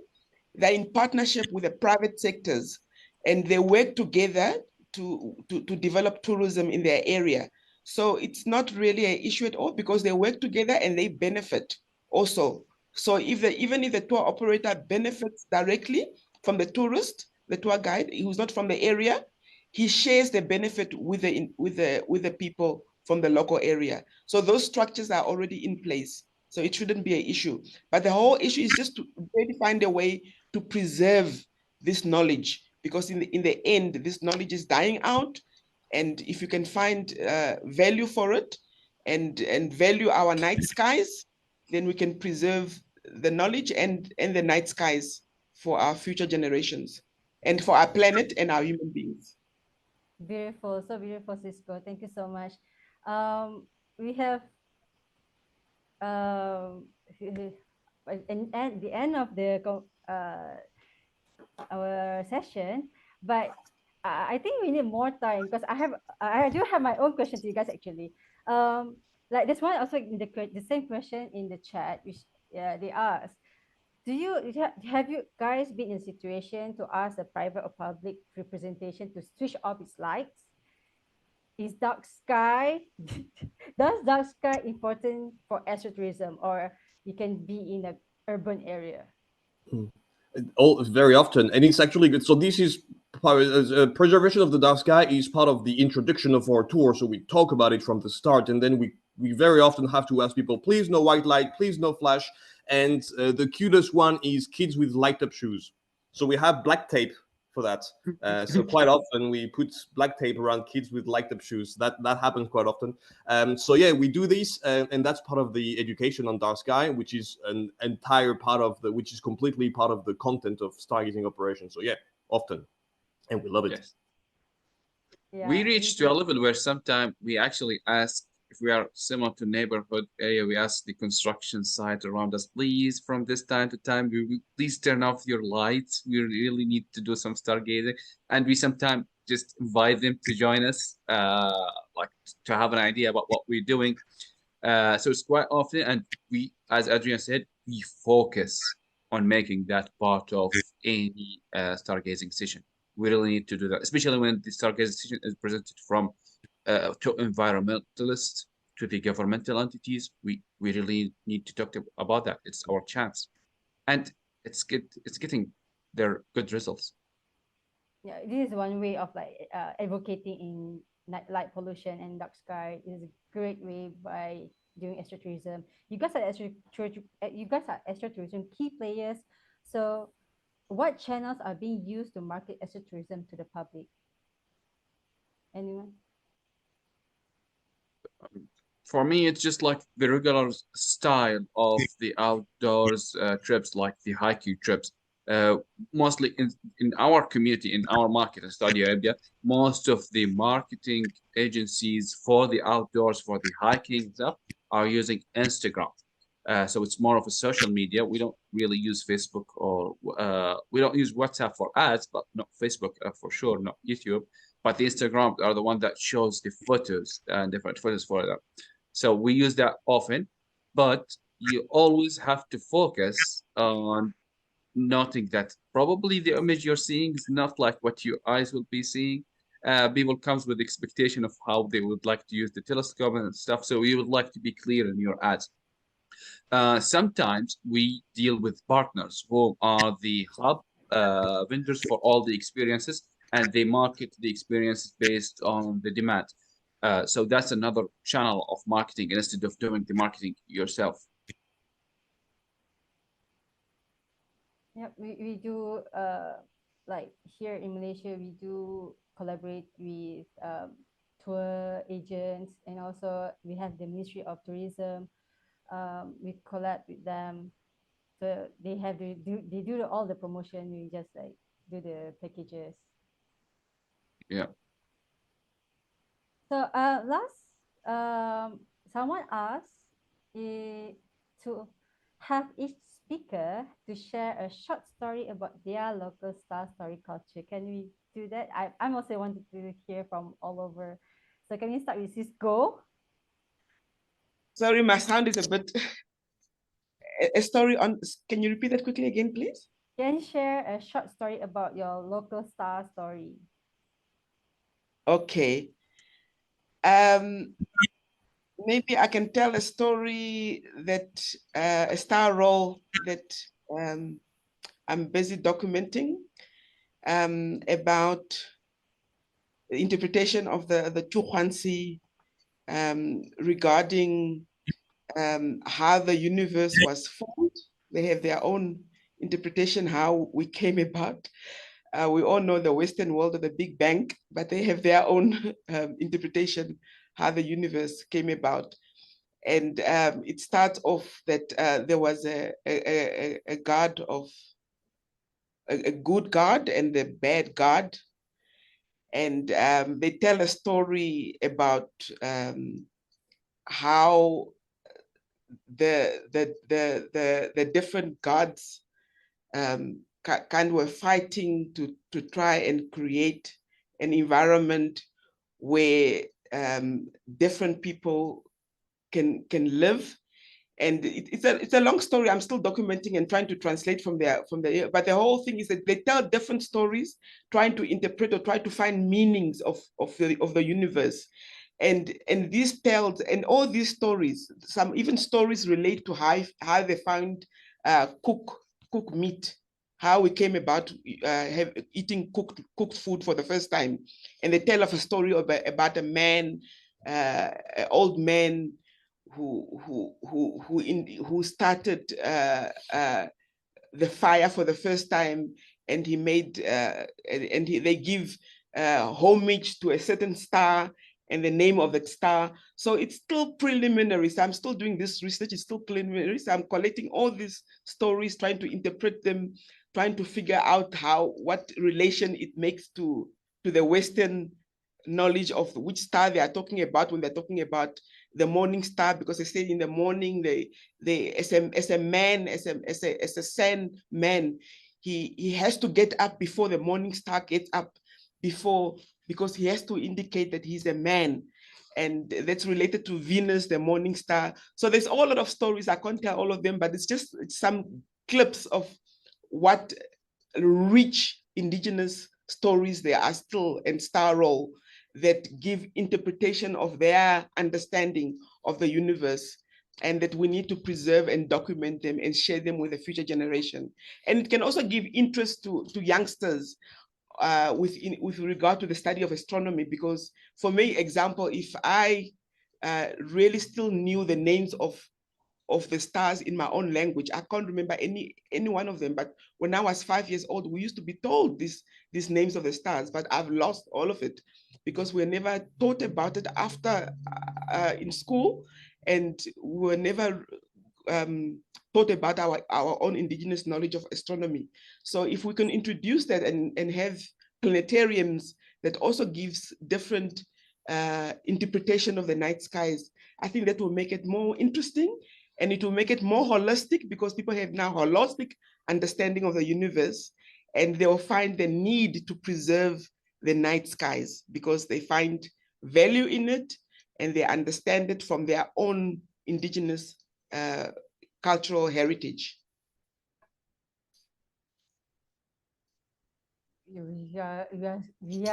They're in partnership with the private sectors, and they work together to develop tourism in their area. So it's not really an issue at all, because they work together and they benefit also. So even if the tour operator benefits directly from the tourist, the tour guide who's not from the area, he shares the benefit with the people from the local area. So those structures are already in place. So it shouldn't be an issue. But the whole issue is just to really find a way to preserve this knowledge, because in the end, this knowledge is dying out. And if you can find value for it and value our night skies, then we can preserve the knowledge and the night skies for our future generations and for our planet and our human beings. Beautiful, so beautiful, Cisco. Thank you so much. We have at the end of our session, but I think we need more time, because I do have my own question to you guys actually. Like this one also in the same question in the chat, which they asked. Have you guys been in a situation to ask the private or public representation to switch off its lights? Is dark sky does dark sky important for astrotourism, or you can be in an urban area? Very often, and it's actually good. So this is preservation of the dark sky is part of the introduction of our tour. So we talk about it from the start, and then we very often have to ask people, please no white light, please no flash. And the cutest one is kids with light up shoes. So we have black tape for that. So quite often we put black tape around kids with light up shoes. That happens quite often. So yeah, we do this, and that's part of the education on dark sky, which is an entire part of which is completely part of the content of stargazing operations. So yeah, often, and we love it. Yes. Yeah, We reached to a level where sometimes we actually ask, if we are similar to neighborhood area, we ask the construction site around us, please, from this time to time, please turn off your lights. We really need to do some stargazing. And we sometimes just invite them to join us, like to have an idea about what we're doing. So it's quite often, and we, as Adrian said, we focus on making that part of any stargazing session. We really need to do that, especially when the stargazing session is presented from to environmentalists, to the governmental entities. We really need to talk about that. It's our chance, and it's getting their good results. Yeah, this is one way of like advocating in light pollution and dark sky. Is a great way by doing astrotourism. You guys are astrotourism key players. So, what channels are being used to market astrotourism to the public? Anyone? For me, it's just like the regular style of the outdoors trips, like the hiking trips. Mostly in our community, in our market in Saudi Arabia, most of the marketing agencies for the outdoors, for the hiking stuff, are using Instagram. So it's more of a social media. We don't really use Facebook, or we don't use WhatsApp for ads, but not Facebook for sure, not YouTube. But the Instagram are the one that shows the photos and different photos for them. So we use that often, but you always have to focus on noting that probably the image you're seeing is not like what your eyes will be seeing. People comes with expectation of how they would like to use the telescope and stuff. So you would like to be clear in your ads. Sometimes we deal with partners who are the hub vendors for all the experiences, and they market the experiences based on the demand. So that's another channel of marketing instead of doing the marketing yourself. Yeah, we do like here in Malaysia, we do collaborate with tour agents, and also we have the Ministry of Tourism. We collab with them, so they do all the promotion. We just like do the packages. Yeah. So someone asked to have each speaker to share a short story about their local star story culture. Can we do that? I'm also wanted to hear from all over. So can we start with Cisco? Sorry, my sound is a bit. A story on. Can you repeat that quickly again, please? Can you share a short story about your local star story? Okay. Maybe I can tell a story that a star role that I'm busy documenting about the interpretation of the Chuhuansi regarding how the universe was formed. They have their own interpretation how we came about. We all know the Western world of the Big Bang, but they have their own interpretation how the universe came about. And it starts off that there was a god of a good god and the bad god, and they tell a story about how the different gods kind of were fighting to try and create an environment where different people can live. And it's a long story. I'm still documenting and trying to translate from there. But the whole thing is that they tell different stories, trying to interpret or try to find meanings of the universe. And these tales and all these stories, some even stories relate to how they found cook meat, how we came about eating cooked food for the first time. And they tell of a story about a man, an old man who started the fire for the first time, and he made they give homage to a certain star and the name of the star. So it's still preliminary. So I'm still doing this research. It's still preliminary. So I'm collecting all these stories, trying to interpret them, trying to figure out what relation it makes to the Western knowledge of which star they are talking about when they're talking about the morning star, because they say in the morning they as a man, as a sun man, he has to get up before the morning star gets up, because he has to indicate that he's a man. And that's related to Venus, the morning star. So there's a lot of stories. I can't tell all of them, but it's some clips of what rich indigenous stories there are still in star role that give interpretation of their understanding of the universe, and that we need to preserve and document them and share them with the future generation. And it can also give interest to youngsters with regard to the study of astronomy, because for me, example, if I really still knew the names of the stars in my own language, I can't remember any one of them. But when I was 5 years old, we used to be told these names of the stars, but I've lost all of it because we were never taught about it after in school, and we were never thought about our own indigenous knowledge of astronomy. So if we can introduce that and have planetariums that also gives different interpretation of the night skies, I think that will make it more interesting, and it will make it more holistic, because people have now holistic understanding of the universe, and they will find the need to preserve the night skies because they find value in it and they understand it from their own indigenous cultural heritage. We are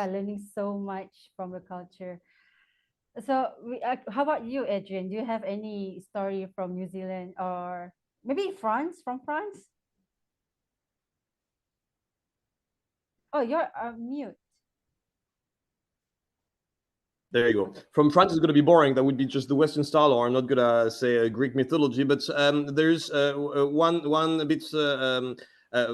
learning so much from the culture. So, how about you, Adrian? Do you have any story from New Zealand or maybe France? From France? Oh, you're mute. There you go. From France is going to be boring. That would be just the Western Star Lore. I'm not going to say Greek mythology, but there's one bit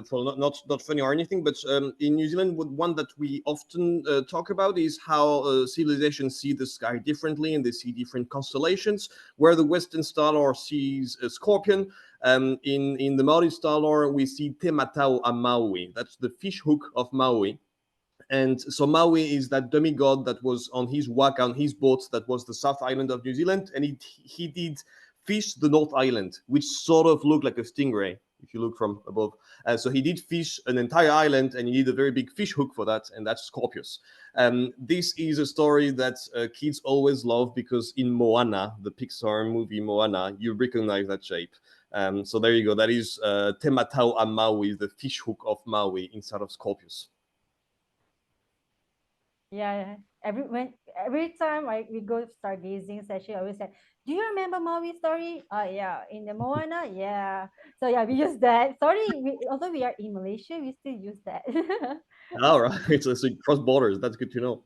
for not funny or anything, but in New Zealand, one that we often talk about is how civilizations see the sky differently, and they see different constellations. Where the Western Star Lore sees a scorpion, in the Maori Star Lore we see Te Matau a Maui. That's the fish hook of Maui. And so Maui is that demigod that was on his waka, on his boat, that was the South Island of New Zealand, and he did fish the North Island, which sort of looked like a stingray if you look from above. So he did fish an entire island, and he did a very big fish hook for that, and that's Scorpius. This is a story that kids always love, because in Moana, the Pixar movie Moana, you recognize that shape. So there you go. That is Te Matau a Maui, the fish hook of Maui instead of Scorpius. Yeah, every time we go stargazing session, I always say, "Do you remember Maui story?" Yeah, in the Moana, yeah. So yeah, we use that. Sorry, although we are in Malaysia, we still use that. All right, so cross borders. That's good to know.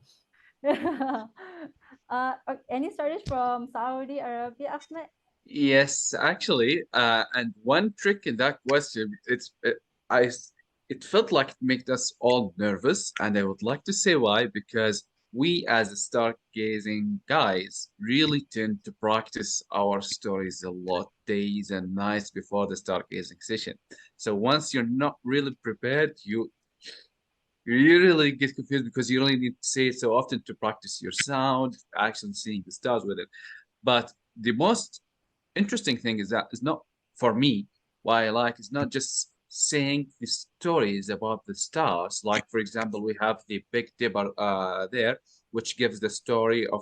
Any stories from Saudi Arabia, Ahmed? Yes, actually, and one trick in that question, it felt like it made us all nervous, and I would like to say why, because we as stargazing guys really tend to practice our stories a lot, days and nights before the stargazing session. So once you're not really prepared, you really get confused, because you only need to say it so often to practice your sound, actually seeing the stars with it. But the most interesting thing is that it's not, for me, why I like is not just saying the stories about the stars. Like, for example, we have the Big Dipper there, which gives the story of,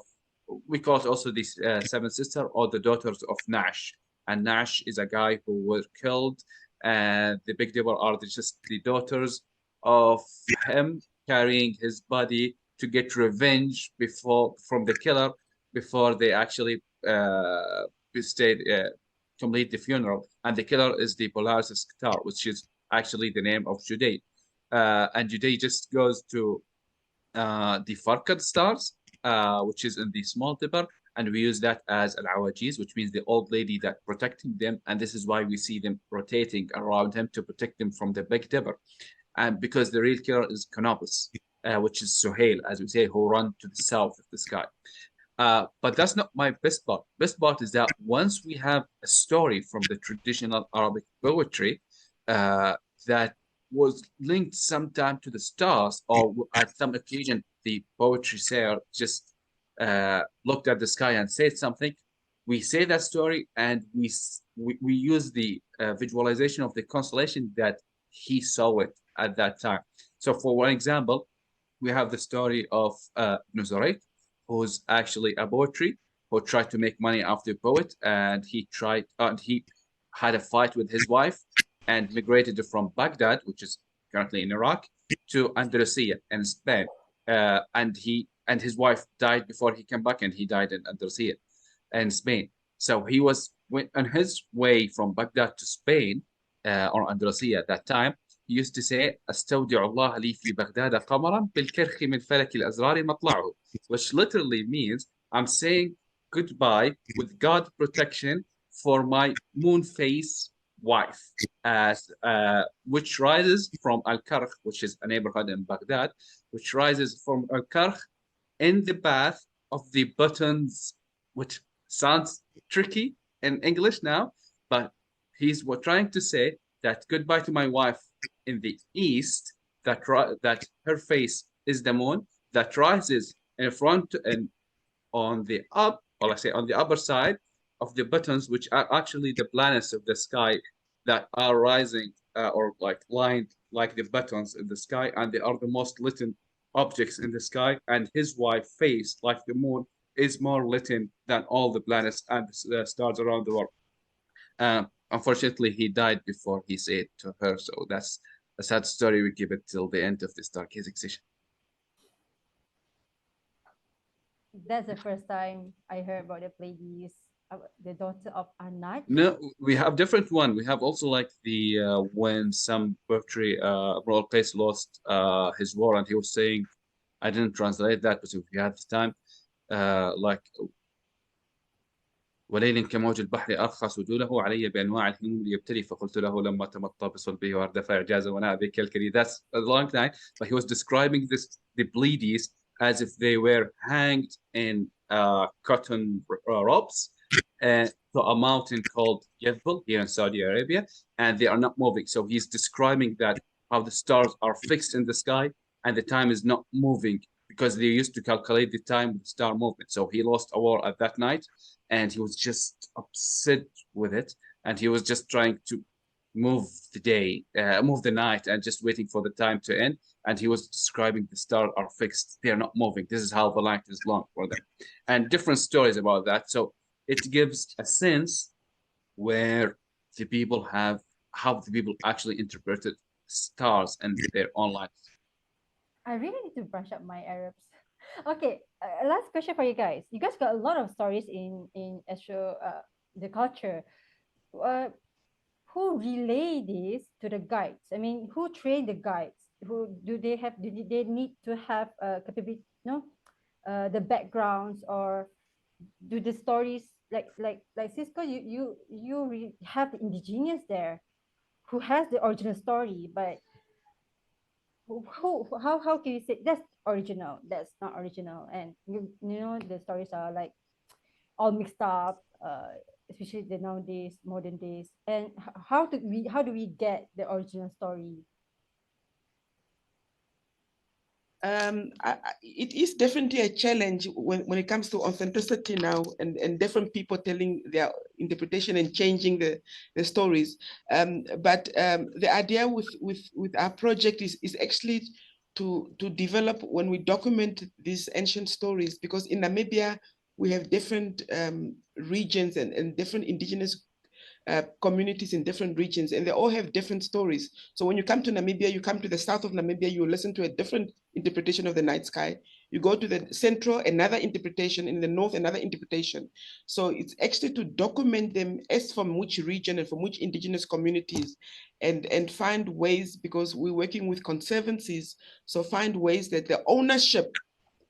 we call it also the seven sister or the daughters of Nash. And Nash is a guy who was killed, and the Big Dipper are just the daughters of him carrying his body to get revenge from the killer before they actually complete the funeral. And the killer is the Polaris star, which is actually the name of Juday. And Juday just goes to the Farkad stars, which is in the Small Dipper, and we use that as an awajiz, which means the old lady that protecting them, and this is why we see them rotating around him to protect them from the Big Dipper. And because the real killer is Canopus, which is Suhail, as we say, who run to the south of the sky. But that's not my best part. Best part is that once we have a story from the traditional Arabic poetry that was linked sometime to the stars, or at some occasion the poetry sayer just looked at the sky and said something, we say that story, and we use the visualization of the constellation that he saw it at that time. So for one example, we have the story of Nuzaret, who's actually a poetry who tried to make money after a poet, and he had a fight with his wife, and migrated from Baghdad, which is currently in Iraq, to Andalusia in Spain. And his wife died before he came back, and he died in Andalusia in Spain. So he went on his way from Baghdad to Spain, or Andalusia at that time. He used to say, "أستودع الله لي في بغداد قمرا بالكرخ من فلك الأزرار مطلعه," which literally means I'm saying goodbye with God protection for my moon face wife, which rises from Al-Karkh, which is a neighborhood in Baghdad, which rises from Al-Karkh in the path of the buttons, which sounds tricky in English now, but he's trying to say that goodbye to my wife in the east, that her face is the moon, that rises in front and on the upper side of the buttons, which are actually the planets of the sky that are rising or like lined like the buttons in the sky, and they are the most lit objects in the sky. And his wife face, like the moon, is more lit than all the planets and the stars around the world. Unfortunately, he died before he said to her, so that's a sad story. We keep it till the end of this Stargazing session. That's the first time I heard about the Pleiades, the daughter of Anat. No, we have different one. We have also like the when some poetry Royal Place lost his war, and he was saying, I didn't translate that, but if you had the time, like وليل كموج البحر أرخى سجوله علي بأنواع الهموم ليبتلي فقلت له لما تمطى بصلبه واردفع إعجاز وناء بكالكلي. That's a long time, but he was describing the Pleiades as if they were hanged in cotton ropes to a mountain called Jebel here in Saudi Arabia, and they are not moving. So he's describing that how the stars are fixed in the sky and the time is not moving, because they used to calculate the time with star movement. So he lost a war at that night, and he was just upset with it, and he was just trying to move the night, and just waiting for the time to end. And he was describing the stars are fixed; they are not moving. This is how the night is long for them, and different stories about that. So it gives a sense where the people how the people actually interpreted stars and their own lives. I really need to brush up my Arabs. Okay, last question for you guys. You guys got a lot of stories in astro the culture. Who relay this to the guides? I mean, who train the guides? Who do they have? Do they need to have capability? No, the backgrounds, or do the stories like Cisco? You have the indigenous there, who has the original story, but how can you say that's original, that's not original, and you know the stories are like all mixed up, especially the nowadays modern days, and how do we get the original story? It is definitely a challenge when it comes to authenticity now, and different people telling their interpretation and changing the stories. But the idea with our project is actually to develop, when we document these ancient stories, because in Namibia we have different regions and different indigenous communities in different regions, and they all have different stories. So when you come to Namibia, you come to the south of Namibia, you listen to a different interpretation of the night sky. You go to the central, another interpretation. In the north, another interpretation. So it's actually to document them as from which region and from which indigenous communities, and find ways, because we're working with conservancies, so find ways that the ownership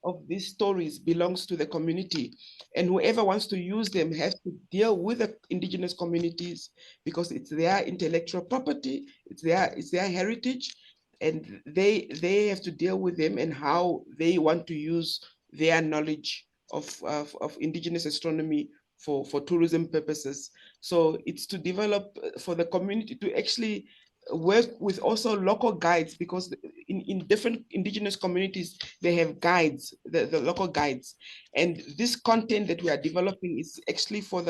of these stories belongs to the community, and whoever wants to use them has to deal with the indigenous communities, because it's their intellectual property, it's their heritage, and they have to deal with them and how they want to use their knowledge of indigenous astronomy for tourism purposes. So it's to develop for the community to actually work with also local guides, because in different indigenous communities, they have guides, the local guides. And this content that we are developing is actually for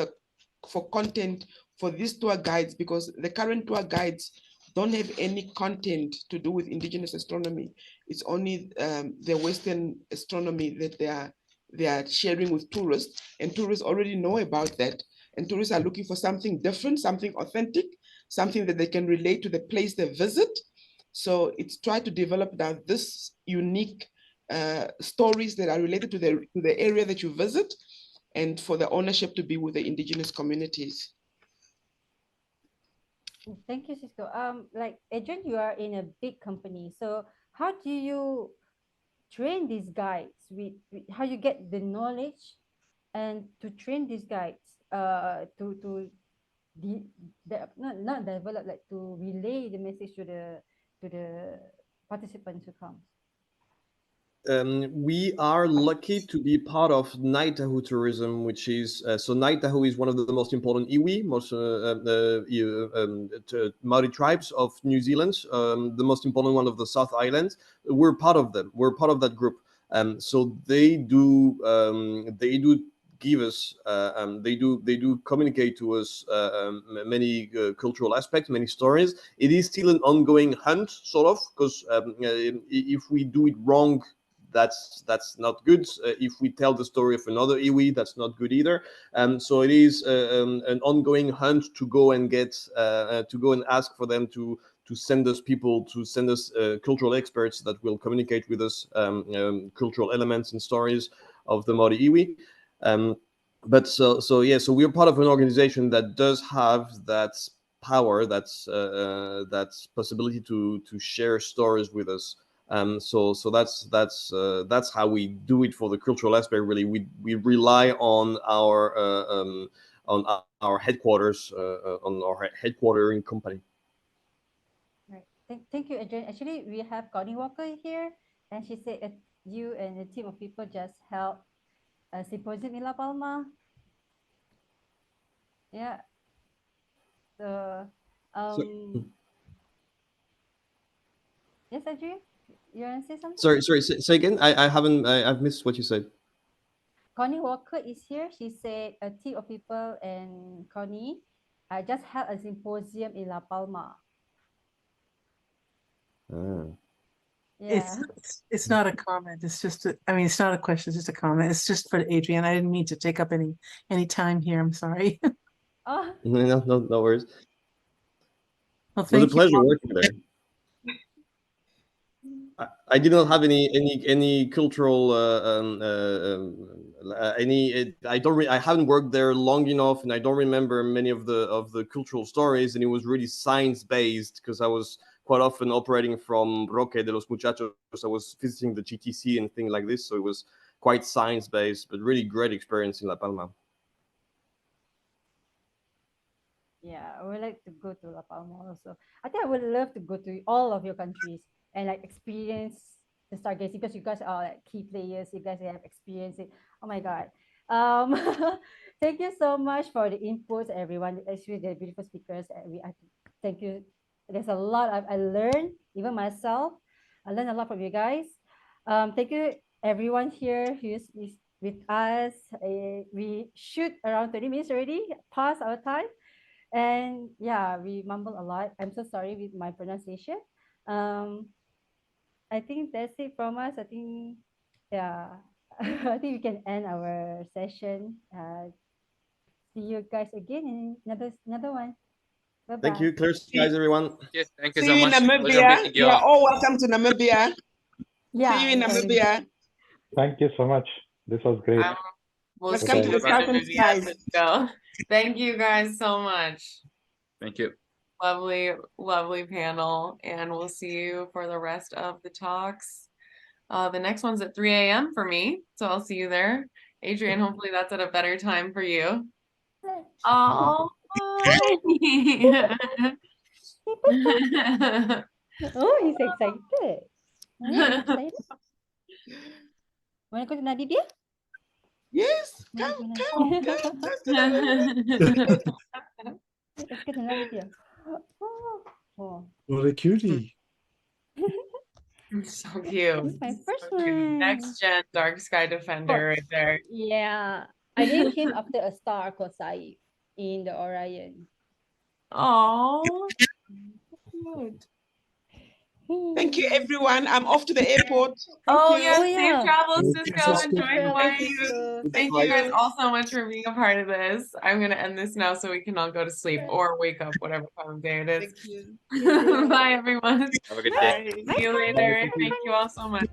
content for these tour guides, because the current tour guides don't have any content to do with indigenous astronomy. It's only the Western astronomy that they are sharing with tourists, and tourists already know about that. And tourists are looking for something different, something authentic, something that they can relate to the place they visit. So it's try to develop now this unique stories that are related to the area that you visit, and for the ownership to be with the indigenous communities. Thank you, Cisco. Like Adrian, you are in a big company. So how do you train these guides? How you get the knowledge and to train these guides to not develop, like to relay the message to the participants who come. We are lucky to be part of Astrotourism, which is so Astrotourism is one of the most important iwi, most Maori tribes of New Zealand, the most important one of the South Island. We're part of them. We're part of that group. So they do give us they do communicate to us many cultural aspects, many stories. It is still an ongoing hunt, sort of, because if we do it wrong, that's not good. If we tell the story of another iwi, that's not good either. So it is an ongoing hunt to go and get to go and ask for them to send us people, to send us cultural experts that will communicate with us cultural elements and stories of the Maori iwi. But so we're part of an organization that does have that power, that's possibility to share stories with us. So that's how we do it for the cultural aspect. Really, we rely on our headquarters, on our headquartering company. Right. Thank you, Adrian. Actually, we have Connie Walker here, and she said you and a team of people just held a symposium in La Palma. Yeah. So, yes, Adrian, you want to say something? Sorry. Say again. I've missed what you said. Connie Walker is here. She said a team of people and Connie just held a symposium in La Palma. Yeah. It's not a comment. It's just it's not a question. It's just a comment. It's just for Adrian. I didn't mean to take up any time here. I'm sorry. Oh. No worries. Well, it was a thank you. pleasure working there. I did not have any cultural I haven't worked there long enough, and I don't remember many of the cultural stories. And it was really science based, because I was quite often operating from Roque de los Muchachos. I was visiting the GTC and things like this, so it was quite science based, but really great experience in La Palma. Yeah, I would like to go to La Palma also. I think I would love to go to all of your countries and like experience the stargazing, because you guys are like key players. You guys have experienced it. Oh my God. Thank you so much for the inputs, everyone. Actually, the beautiful speakers. Thank you. There's a lot I learned, even myself. I learned a lot from you guys. Thank you, everyone here who's with us. We shoot around 30 minutes already, past our time. And yeah, we mumble a lot. I'm so sorry with my pronunciation. I think that's it from us. I think, yeah, I think we can end our session. See you guys again in another one. Bye-bye. Thank you. Clear skies, everyone. Yes, thank you See so you in much. Pleasure Namibia. meeting You you are all. all welcome to Namibia. Yeah. See you in Namibia. Thank you so much. This was great. We'll Welcome see to you the in Southern Namibia. Skies. Let's go. Thank you guys so much. Thank you. Lovely panel, and we'll see you for the rest of the talks. The next one's at 3 a.m. for me, so I'll see you there. Adrian, hopefully that's at a better time for you. Oh. Oh, he's excited. Excited. Want to go to Namibia? Yes, come to Namibia. Let's go to Namibia. Oh. What a cutie. So cute. This is my first So cute. one. Next gen DarkSky Defender right there. Yeah. I named him after a star called Sai in the Orion. Oh, cute. Thank you, everyone. I'm off to the airport. Oh you. yeah, Oh, safe yeah. travels, Thank you, Cisco. Cisco. Enjoy Hawaii. Cisco. Thank you guys all so much for being a part of this. I'm gonna end this now so we can all go to sleep or wake up, whatever time of day it is. Thank you. Bye everyone. Have a good day. See you later. Thank you all so much.